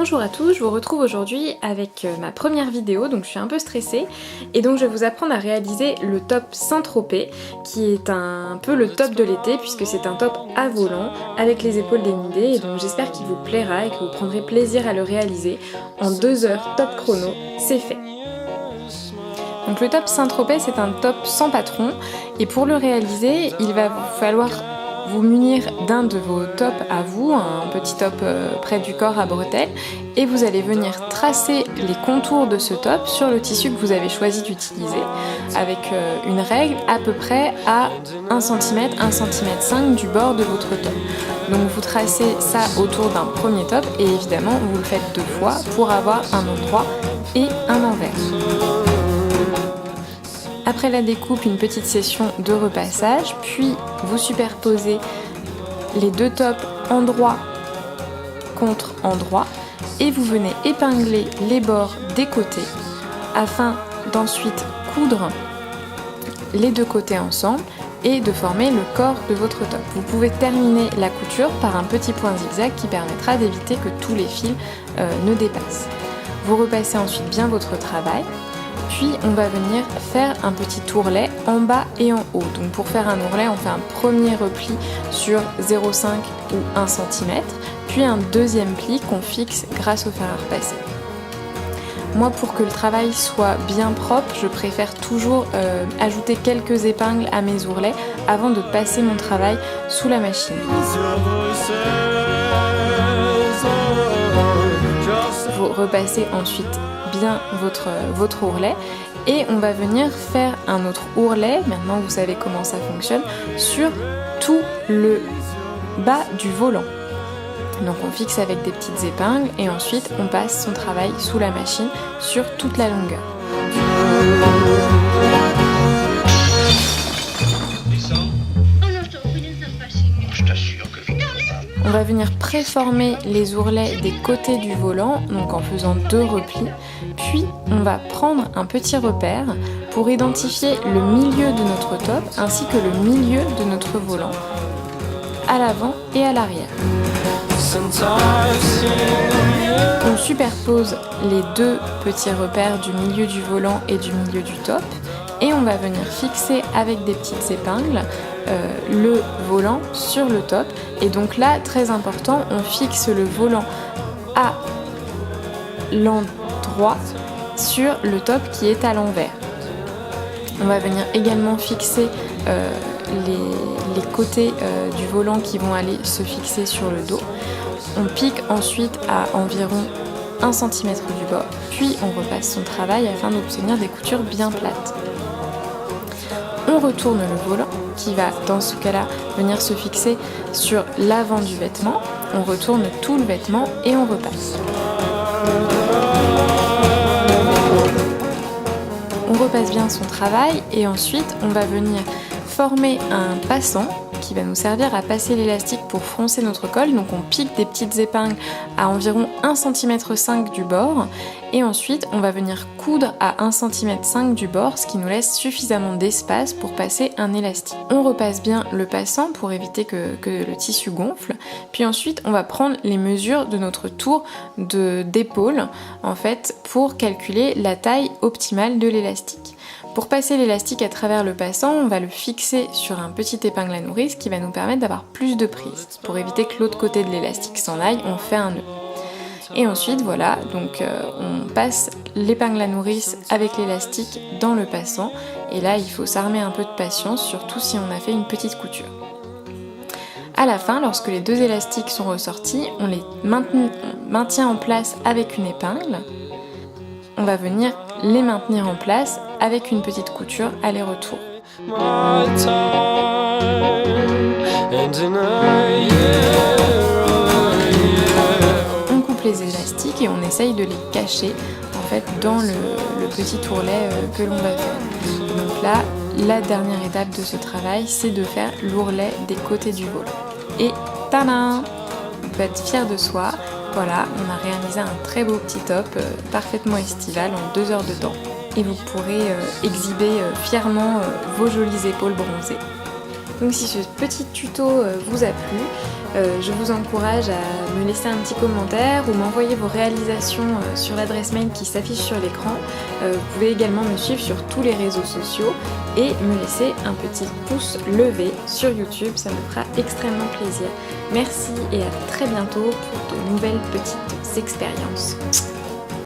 Bonjour à tous, je vous retrouve aujourd'hui avec ma première vidéo, donc je suis un peu stressée et donc je vais vous apprendre à réaliser le top Saint-Tropez qui est un peu le top de l'été puisque c'est un top à volant avec les épaules dénudées et donc j'espère qu'il vous plaira et que vous prendrez plaisir à le réaliser en 2 heures top chrono, c'est fait. Donc le top Saint-Tropez c'est un top sans patron et pour le réaliser il va vous falloir vous munir d'un de vos tops à vous, un petit top près du corps à bretelles, et vous allez venir tracer les contours de ce top sur le tissu que vous avez choisi d'utiliser, avec une règle à peu près à 1 cm, 1 cm 5 du bord de votre top. Donc vous tracez ça autour d'un premier top, et évidemment vous le faites 2 fois pour avoir un endroit et un envers. Après la découpe, une petite session de repassage, puis vous superposez les 2 tops endroit contre endroit et vous venez épingler les bords des côtés afin d'ensuite coudre les 2 côtés ensemble et de former le corps de votre top. Vous pouvez terminer la couture par un petit point zigzag qui permettra d'éviter que tous les fils ne dépassent. Vous repassez ensuite bien votre travail. Puis on va venir faire un petit ourlet en bas et en haut. Donc pour faire un ourlet, on fait un premier repli sur 0,5 ou 1 cm, puis un deuxième pli qu'on fixe grâce au fer à repasser. Moi, pour que le travail soit bien propre, je préfère toujours ajouter quelques épingles à mes ourlets avant de passer mon travail sous la machine. Vous repassez ensuite bien votre ourlet et on va venir faire un autre ourlet, maintenant vous savez comment ça fonctionne, sur tout le bas du volant. Donc on fixe avec des petites épingles et ensuite on passe son travail sous la machine sur toute la longueur. On va venir préformer les ourlets des côtés du volant, donc en faisant 2 replis, puis on va prendre un petit repère pour identifier le milieu de notre top ainsi que le milieu de notre volant, à l'avant et à l'arrière. On superpose les 2 petits repères du milieu du volant et du milieu du top et on va venir fixer avec des petites épingles le volant sur le top. Et donc là, très important, on fixe le volant à l'endroit sur le top qui est à l'envers. On va venir également fixer les côtés du volant qui vont aller se fixer sur le dos. On pique ensuite à environ 1 cm du bord, puis on repasse son travail afin d'obtenir des coutures bien plates. On retourne le volant qui va dans ce cas-là venir se fixer sur l'avant du vêtement. On retourne tout le vêtement et on repasse. On repasse bien son travail et ensuite on va venir former un passant qui va nous servir à passer l'élastique pour froncer notre col. Donc on pique des petites épingles à environ 1,5 cm du bord et ensuite on va venir coudre à 1,5 cm du bord, ce qui nous laisse suffisamment d'espace pour passer un élastique. On repasse bien le passant pour éviter que le tissu gonfle, puis ensuite on va prendre les mesures de notre tour d'épaule en fait pour calculer la taille optimale de l'élastique. Pour passer l'élastique à travers le passant, on va le fixer sur un petit épingle à nourrice qui va nous permettre d'avoir plus de prise. Pour éviter que l'autre côté de l'élastique s'en aille, on fait un nœud. Et ensuite, voilà, donc on passe l'épingle à nourrice avec l'élastique dans le passant. Et là, il faut s'armer un peu de patience, surtout si on a fait une petite couture. À la fin, lorsque les 2 élastiques sont ressortis, on les maintient en place avec une épingle. On va venir les maintenir en place avec une petite couture aller-retour. On coupe les élastiques et on essaye de les cacher en fait dans le petit ourlet que l'on va faire. Donc là, la dernière étape de ce travail, c'est de faire l'ourlet des côtés du volant. Et tadam! On peut être fier de soi. Voilà, on a réalisé un très beau petit top, parfaitement estival en 2 heures de temps. Et vous pourrez exhiber fièrement vos jolies épaules bronzées. Donc si ce petit tuto vous a plu, Je vous encourage à me laisser un petit commentaire ou m'envoyer vos réalisations sur l'adresse mail qui s'affiche sur l'écran. Vous pouvez également me suivre sur tous les réseaux sociaux et me laisser un petit pouce levé sur YouTube, ça me fera extrêmement plaisir. Merci et à très bientôt pour de nouvelles petites expériences.